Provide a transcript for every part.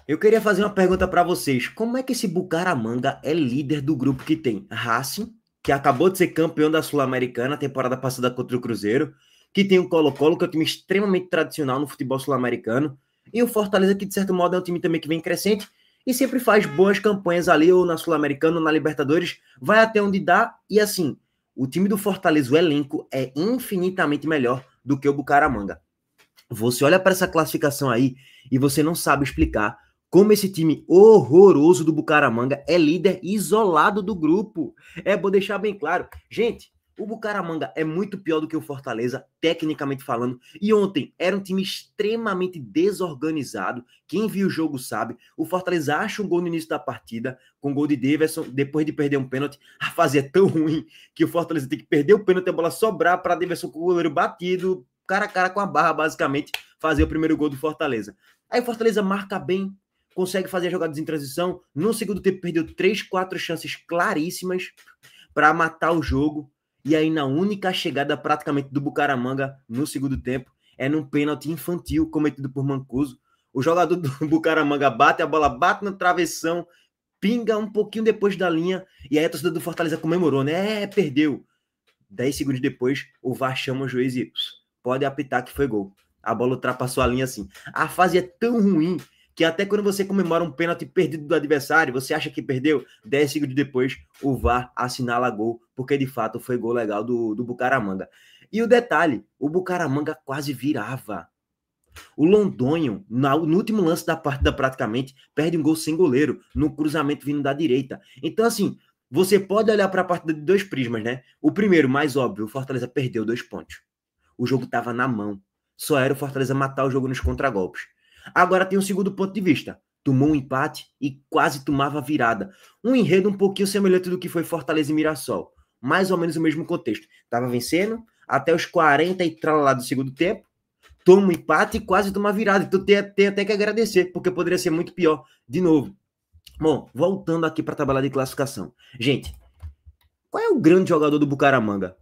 Eu queria fazer uma pergunta para vocês. Como é que esse Bucaramanga é líder do grupo que tem Racing, que acabou de ser campeão da Sul-Americana, temporada passada contra o Cruzeiro, que tem o Colo-Colo, que é um time extremamente tradicional no futebol sul-americano, e o Fortaleza, que de certo modo é um time também que vem crescente e sempre faz boas campanhas ali, ou na Sul-Americana, ou na Libertadores, vai até onde dá, e assim, o time do Fortaleza, o elenco, é infinitamente melhor do que o Bucaramanga. Você olha para essa classificação aí e você não sabe explicar como esse time horroroso do Bucaramanga é líder isolado do grupo. É bom deixar bem claro. Gente, o Bucaramanga é muito pior do que o Fortaleza, tecnicamente falando. E ontem era um time extremamente desorganizado. Quem viu o jogo sabe. O Fortaleza acha um gol no início da partida, com o gol de Daverson, depois de perder um pênalti. A fase é tão ruim que o Fortaleza tem que perder o pênalti, a bola sobrar para Daverson com o goleiro batido, cara a cara com a barra, basicamente, fazer o primeiro gol do Fortaleza. Aí o Fortaleza marca bem, consegue fazer jogadas em transição. No segundo tempo, perdeu 3, 4 chances claríssimas para matar o jogo. E aí, na única chegada praticamente do Bucaramanga no segundo tempo, é num pênalti infantil cometido por Mancuso. O jogador do Bucaramanga bate, a bola bate na travessão, pinga um pouquinho depois da linha, e aí a torcida do Fortaleza comemorou, né? Perdeu. 10 segundos depois, o VAR chama o juiz e pode apitar que foi gol. A bola ultrapassou a linha assim. A fase é tão ruim que até quando você comemora um pênalti perdido do adversário, você acha que perdeu, 10 segundos depois o VAR assinala gol, porque de fato foi gol legal do Bucaramanga. E o detalhe, o Bucaramanga quase virava. O Londonho, no último lance da partida praticamente, perde um gol sem goleiro, no cruzamento vindo da direita. Então assim, você pode olhar para a partida de dois prismas, né? O primeiro, mais óbvio, o Fortaleza perdeu 2 pontos. O jogo estava na mão. Só era o Fortaleza matar o jogo nos contragolpes. Agora tem um segundo ponto de vista. Tomou um empate e quase tomava virada. Um enredo um pouquinho semelhante do que foi Fortaleza e Mirassol. Mais ou menos o mesmo contexto. Estava vencendo até os 40 e lá do segundo tempo. Toma um empate e quase toma virada. Então tem até que agradecer, porque poderia ser muito pior. De novo. Bom, voltando aqui para a tabela de classificação. Gente, qual é o grande jogador do Bucaramanga?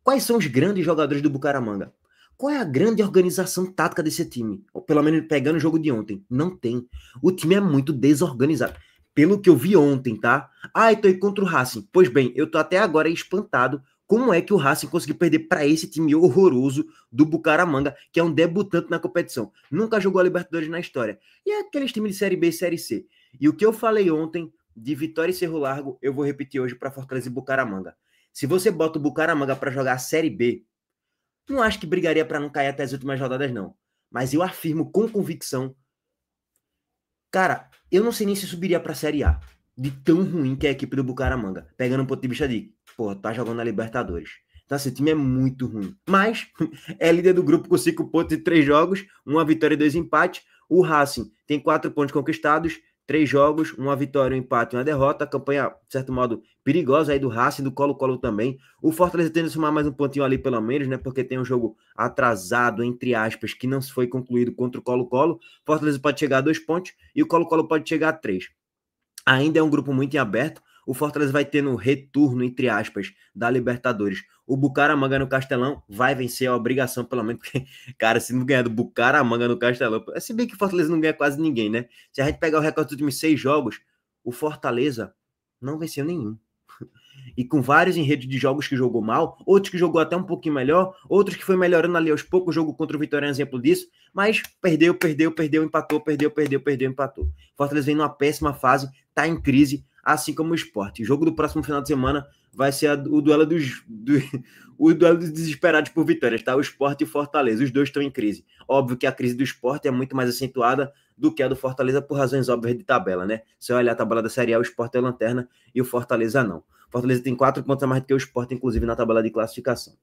Quais são os grandes jogadores do Bucaramanga? Qual é a grande organização tática desse time? Ou pelo menos pegando o jogo de ontem. Não tem. O time é muito desorganizado. Pelo que eu vi ontem, tá? Ah, eu tô aí contra o Racing. Pois bem, eu tô até agora espantado como é que o Racing conseguiu perder para esse time horroroso do Bucaramanga, que é um debutante na competição. Nunca jogou a Libertadores na história. E é aqueles times de Série B e Série C. E o que eu falei ontem de Vitória e Cerro Largo, eu vou repetir hoje para Fortaleza e Bucaramanga. Se você bota o Bucaramanga para jogar a Série B, não acho que brigaria para não cair até as últimas rodadas, não. Mas eu afirmo com convicção, cara, eu não sei nem se subiria para a Série A, de tão ruim que é a equipe do Bucaramanga, pegando um ponto de vista de, pô, tá jogando na Libertadores. Então, esse time é muito ruim. Mas é líder do grupo com 5 pontos e 3 jogos, uma vitória e 2 empates. O Racing tem 4 pontos conquistados, 3 jogos, uma vitória, um empate e uma derrota. Campanha, de certo modo, perigosa aí do Racing, do Colo-Colo também. O Fortaleza tende a somar mais um pontinho ali, pelo menos, né? Porque tem um jogo atrasado, entre aspas, que não foi concluído contra o Colo-Colo. Fortaleza pode chegar a 2 pontos e o Colo-Colo pode chegar a 3. Ainda é um grupo muito em aberto. O Fortaleza vai ter no retorno, entre aspas, da Libertadores. O Bucaramanga no Castelão vai vencer a obrigação, pelo menos, porque, cara, se não ganhar do Bucaramanga no Castelão, se bem que o Fortaleza não ganha quase ninguém, né? Se a gente pegar o recorde dos últimos 6 jogos, o Fortaleza não venceu nenhum. E com vários enredos de jogos que jogou mal, outros que jogou até um pouquinho melhor, outros que foi melhorando ali aos poucos. O jogo contra o Vitória é um exemplo disso, mas perdeu, empatou, perdeu, empatou. Fortaleza vem numa péssima fase, tá em crise, assim como o Sport. O jogo do próximo final de semana vai ser o duelo o duelo dos desesperados por vitórias, tá? O Sport e o Fortaleza, os dois estão em crise. Óbvio que a crise do Sport é muito mais acentuada do que a do Fortaleza por razões óbvias de tabela, né? Se eu olhar a tabela da Série A, o Sport é lanterna e o Fortaleza não. Fortaleza tem 4 pontos a mais do que o Sport, inclusive na tabela de classificação.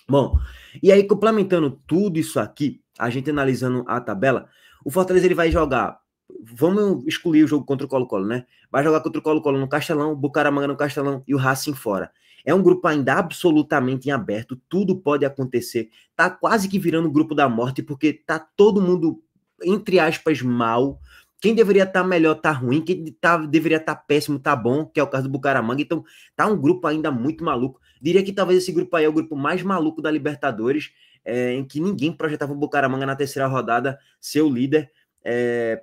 Bom, e aí complementando tudo isso aqui, a gente analisando a tabela, o Fortaleza ele vai jogar, vamos excluir o jogo contra o Colo-Colo, né? Vai jogar contra o Colo-Colo no Castelão, o Bucaramanga no Castelão e o Racing fora. É um grupo ainda absolutamente em aberto, tudo pode acontecer. Tá quase que virando o grupo da morte, porque tá todo mundo, entre aspas, mal. Quem deveria estar melhor tá ruim, quem deveria estar péssimo tá bom, que é o caso do Bucaramanga. Então tá um grupo ainda muito maluco. Diria que talvez esse grupo aí é o grupo mais maluco da Libertadores, em que ninguém projetava o Bucaramanga na terceira rodada ser o líder.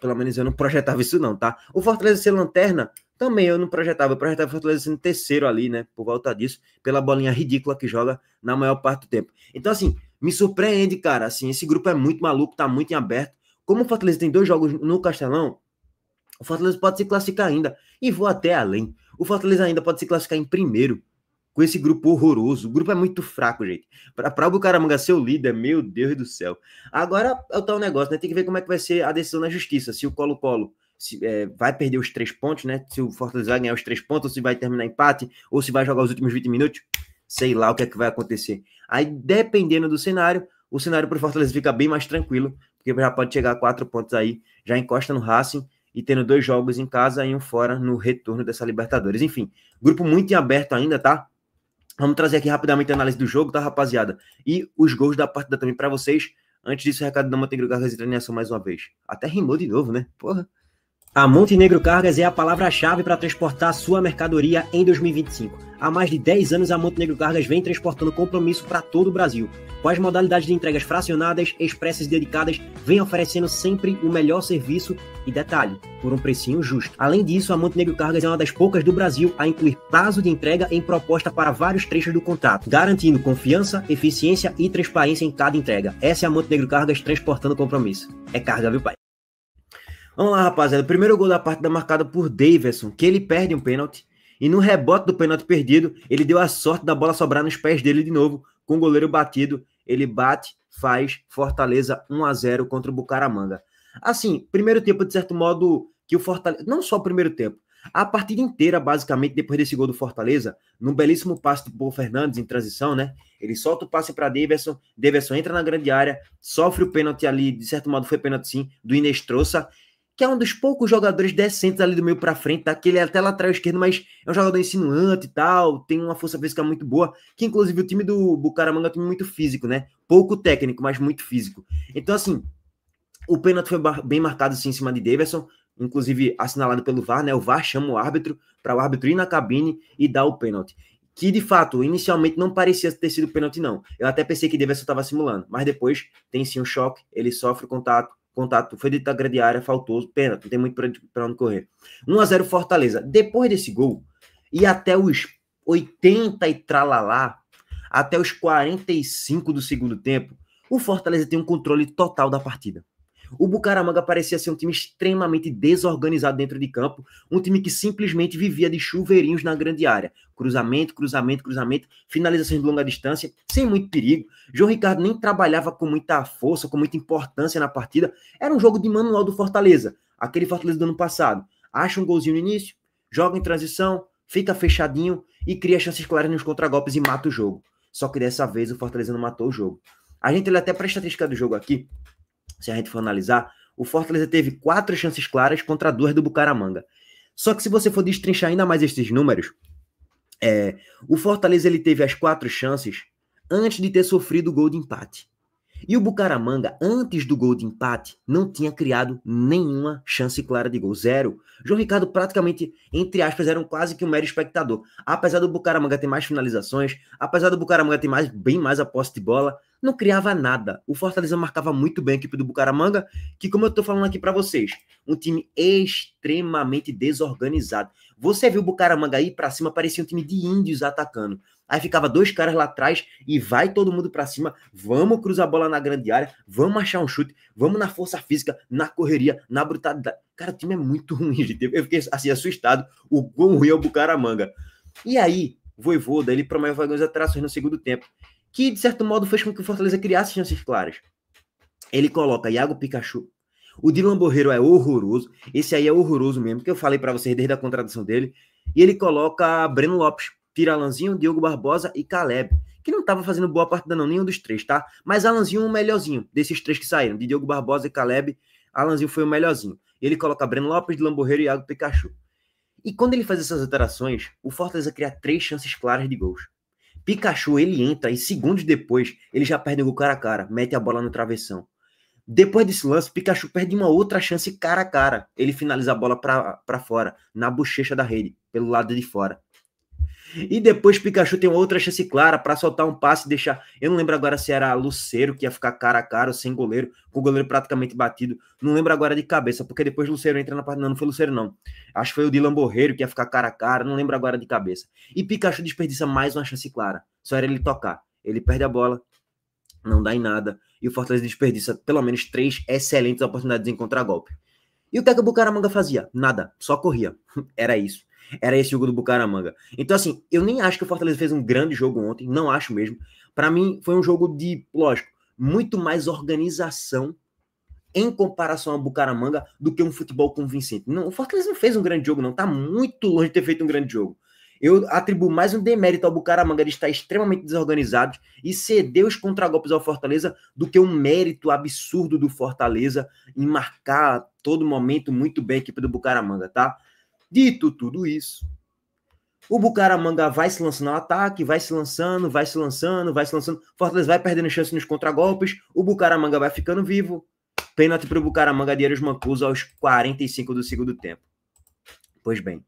Pelo menos eu não projetava isso não, tá? O Fortaleza ser lanterna, também eu não projetava. Eu projetava o Fortaleza sendo terceiro ali, né? Por volta disso, pela bolinha ridícula que joga na maior parte do tempo. Então, assim, me surpreende, cara. Assim, esse grupo é muito maluco, tá muito em aberto. Como o Fortaleza tem 2 jogos no Castelão, o Fortaleza pode se classificar ainda. E vou até além. O Fortaleza ainda pode se classificar em primeiro com esse grupo horroroso. O grupo é muito fraco, gente. Para o Bucaramanga ser o líder, meu Deus do céu. Agora é o tal negócio, né? Tem que ver como é que vai ser a decisão na justiça. Se o Colo-Colo vai perder os 3 pontos, né? Se o Fortaleza vai ganhar os 3 pontos, ou se vai terminar empate, ou se vai jogar os últimos 20 minutos. Sei lá o que é que vai acontecer. Aí, dependendo do cenário, o cenário para o Fortaleza fica bem mais tranquilo, porque já pode chegar a 4 pontos aí, já encosta no Racing, e tendo 2 jogos em casa e um fora no retorno dessa Libertadores. Enfim, grupo muito em aberto ainda, tá? Vamos trazer aqui rapidamente a análise do jogo, tá, rapaziada? E os gols da partida também para vocês. Antes disso, o recado da Montenegro Cargas e Treinação mais uma vez. Até rimou de novo, né? Porra. A Montenegro Cargas é a palavra-chave para transportar sua mercadoria em 2025. Há mais de 10 anos, a Montenegro Cargas vem transportando compromisso para todo o Brasil. Com as modalidades de entregas fracionadas, expressas e dedicadas, vem oferecendo sempre o melhor serviço e detalhe, por um precinho justo. Além disso, a Montenegro Cargas é uma das poucas do Brasil a incluir prazo de entrega em proposta para vários trechos do contrato, garantindo confiança, eficiência e transparência em cada entrega. Essa é a Montenegro Cargas transportando compromisso. É carga, viu, pai? Vamos lá, rapaziada. O primeiro gol da partida marcado por Daverson, que ele perde um pênalti. E no rebote do pênalti perdido, ele deu a sorte da bola sobrar nos pés dele de novo, com o goleiro batido. Ele bate, faz Fortaleza 1-0 contra o Bucaramanga. Assim, primeiro tempo, de certo modo, que o Fortaleza... Não só o primeiro tempo. A partida inteira, basicamente, depois desse gol do Fortaleza, num belíssimo passe do Paul Fernandes em transição, né? Ele solta o passe para Daverson, Daverson entra na grande área, sofre o pênalti ali, de certo modo foi pênalti sim, do Inestrosa, que é um dos poucos jogadores decentes ali do meio para frente, tá? Que ele é até lateral esquerdo, mas é um jogador insinuante e tal, tem uma força física muito boa, que inclusive o time do Bucaramanga é um time muito físico, né? Pouco técnico, mas muito físico. Então, assim, o pênalti foi bem marcado assim, em cima de Daverson, inclusive assinalado pelo VAR, né? O VAR chama o árbitro para o árbitro ir na cabine e dar o pênalti. Que, de fato, inicialmente não parecia ter sido pênalti, não. Eu até pensei que Daverson estava simulando, mas depois tem sim um choque, ele sofre contato foi dentro da grande área, faltou, pênalti, não tem muito para onde correr. 1-0 Fortaleza. Depois desse gol, e até os 80 e tralalá, até os 45 do segundo tempo, o Fortaleza tem um controle total da partida. O Bucaramanga parecia ser um time extremamente desorganizado dentro de campo, um time que simplesmente vivia de chuveirinhos na grande área. Cruzamento, cruzamento, cruzamento, finalizações de longa distância, sem muito perigo. João Ricardo nem trabalhava com muita força, com muita importância na partida. Era um jogo de manual do Fortaleza, aquele Fortaleza do ano passado. Acha um golzinho no início, joga em transição, fica fechadinho e cria chances claras nos contragolpes e mata o jogo. Só que dessa vez o Fortaleza não matou o jogo. A gente olha até para a estatística do jogo aqui. Se a gente for analisar, o Fortaleza teve 4 chances claras contra 2 do Bucaramanga. Só que se você for destrinchar ainda mais esses números, o Fortaleza ele teve as 4 chances antes de ter sofrido o gol de empate. E o Bucaramanga, antes do gol de empate, não tinha criado nenhuma chance clara de gol. 0. João Ricardo praticamente, entre aspas, era quase que um mero espectador. Apesar do Bucaramanga ter mais finalizações, apesar do Bucaramanga ter bem mais a posse de bola, não criava nada. O Fortaleza marcava muito bem a equipe do Bucaramanga, que, como eu tô falando aqui para vocês, um time extremamente desorganizado. Você viu o Bucaramanga aí para cima, parecia um time de índios atacando. Aí ficava 2 caras lá atrás e vai todo mundo para cima. Vamos cruzar a bola na grande área, vamos achar um chute, vamos na força física, na correria, na brutalidade. Cara, o time é muito ruim, gente. Eu fiquei assim assustado o quão ruim é o Bucaramanga. E aí, Vojvoda, ele promoveu algumas alterações no segundo tempo, que de certo modo fez com que o Fortaleza criasse chances claras. Ele coloca Iago Pikachu. O Dylan Borreiro é horroroso. Esse aí é horroroso mesmo, que eu falei para vocês desde a contratação dele. E ele coloca Breno Lopes, tira Alanzinho, Diogo Barbosa e Caleb, que não estava fazendo boa partida não, nenhum dos 3, tá? Mas Alanzinho o melhorzinho desses 3 que saíram, de Diogo Barbosa e Caleb, Alanzinho foi o melhorzinho. Ele coloca Breno Lopes, Dylan Borreiro e Iago Pikachu. E quando ele faz essas alterações, o Fortaleza cria 3 chances claras de gols. Pikachu, ele entra e segundos depois, ele já perde o gol cara a cara, mete a bola no travessão. Depois desse lance, Pikachu perde uma outra chance cara a cara. Ele finaliza a bola para fora, na bochecha da rede, pelo lado de fora. E depois Pikachu tem outra chance clara para soltar um passe e deixar... Eu não lembro agora se era Lucero que ia ficar cara a cara ou sem goleiro, com o goleiro praticamente batido. Não lembro agora de cabeça, porque depois Lucero entra na partida. Não foi Lucero, não. Acho que foi o Dylan Borreiro que ia ficar cara a cara. Não lembro agora de cabeça. E Pikachu desperdiça mais uma chance clara. Só era ele tocar. Ele perde a bola, não dá em nada. E o Fortaleza desperdiça pelo menos 3 excelentes oportunidades em contragolpe. E o que é que o Bucaramanga fazia? Nada. Só corria. Era isso. Era esse jogo do Bucaramanga. Então, assim, eu nem acho que o Fortaleza fez um grande jogo ontem, não acho mesmo. Para mim, foi um jogo de, lógico, muito mais organização em comparação ao Bucaramanga do que um futebol convincente. Não, o Fortaleza não fez um grande jogo, não. Tá muito longe de ter feito um grande jogo. Eu atribuo mais um demérito ao Bucaramanga de estar extremamente desorganizado e ceder os contragolpes ao Fortaleza do que um mérito absurdo do Fortaleza em marcar todo momento muito bem a equipe do Bucaramanga, tá? Dito tudo isso, o Bucaramanga vai se lançando ao ataque, vai se lançando. Fortaleza vai perdendo chance nos contragolpes, o Bucaramanga vai ficando vivo. Pênalti para o Bucaramanga de Eros Mancuso aos 45 do segundo tempo. Pois bem,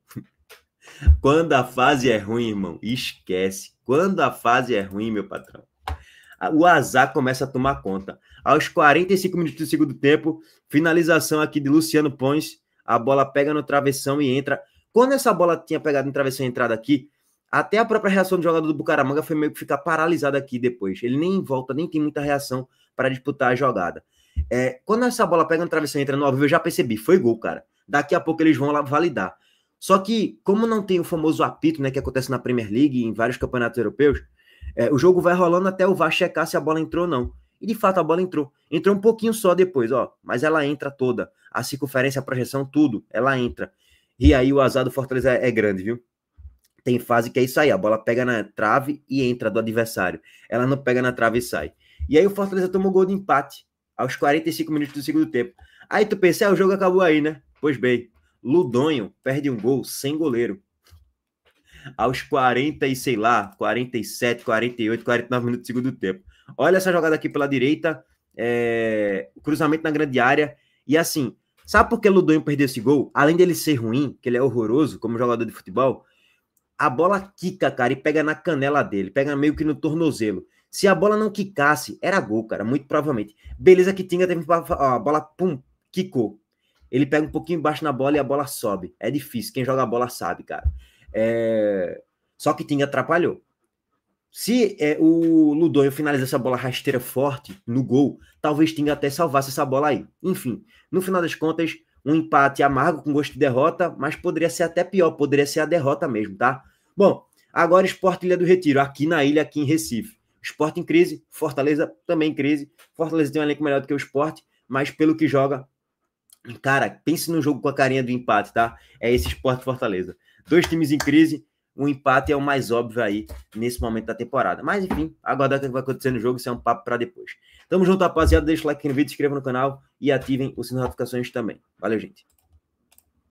quando a fase é ruim, irmão, esquece. Quando a fase é ruim, meu patrão, o azar começa a tomar conta. Aos 45 minutos do segundo tempo, finalização aqui de Luciano Pões, a bola pega no travessão e entra. Quando essa bola tinha pegado no travessão e entrado aqui, até a própria reação do jogador do Bucaramanga foi meio que ficar paralisado aqui depois. Ele nem volta, nem tem muita reação para disputar a jogada. Quando essa bola pega no travessão e entra no ao vivo, eu já percebi, foi gol, cara. Daqui a pouco eles vão lá validar. Só que, como não tem o famoso apito, né, que acontece na Premier League e em vários campeonatos europeus, o jogo vai rolando até o VAR checar se a bola entrou ou não. E de fato a bola entrou. Entrou um pouquinho só depois, ó. Mas ela entra toda. A circunferência, a projeção, tudo. Ela entra. E aí o azar do Fortaleza é grande, viu? Tem fase que é isso aí. A bola pega na trave e entra do adversário. Ela não pega na trave e sai. E aí o Fortaleza tomou gol de empate aos 45 minutos do segundo tempo. Aí tu pensa, o jogo acabou aí, né? Pois bem, Ludonho perde um gol sem goleiro. Aos 40 e sei lá, 47, 48, 49 minutos do segundo tempo. Olha essa jogada aqui pela direita, cruzamento na grande área, e assim, sabe por que Ludonho perdeu esse gol? Além dele ser ruim, que ele é horroroso como jogador de futebol, a bola quica, cara, e pega na canela dele, pega meio que no tornozelo. Se a bola não quicasse, era gol, cara, muito provavelmente. Beleza que Tinga teve a bola, pum, quicou. Ele pega um pouquinho embaixo na bola e a bola sobe. É difícil, quem joga a bola sabe, cara. Só que Tinga atrapalhou. Se o Ludonho finaliza essa bola rasteira forte no gol, talvez Tinga até salvasse essa bola aí. Enfim, no final das contas, um empate amargo com gosto de derrota, mas poderia ser até pior, poderia ser a derrota mesmo, tá? Bom, agora Sport Ilha do Retiro, aqui na ilha, aqui em Recife. Sport em crise, Fortaleza também em crise. Fortaleza tem um elenco melhor do que o Sport, mas pelo que joga, cara, pense no jogo com a carinha do empate, tá? É esse Sport Fortaleza. 2 times em crise, o empate é o mais óbvio aí nesse momento da temporada. Mas enfim, aguardar o que vai acontecer no jogo, isso é um papo para depois. Tamo junto, rapaziada. Deixa o like aqui no vídeo, se inscreva no canal e ativem o sininho de notificações também. Valeu, gente.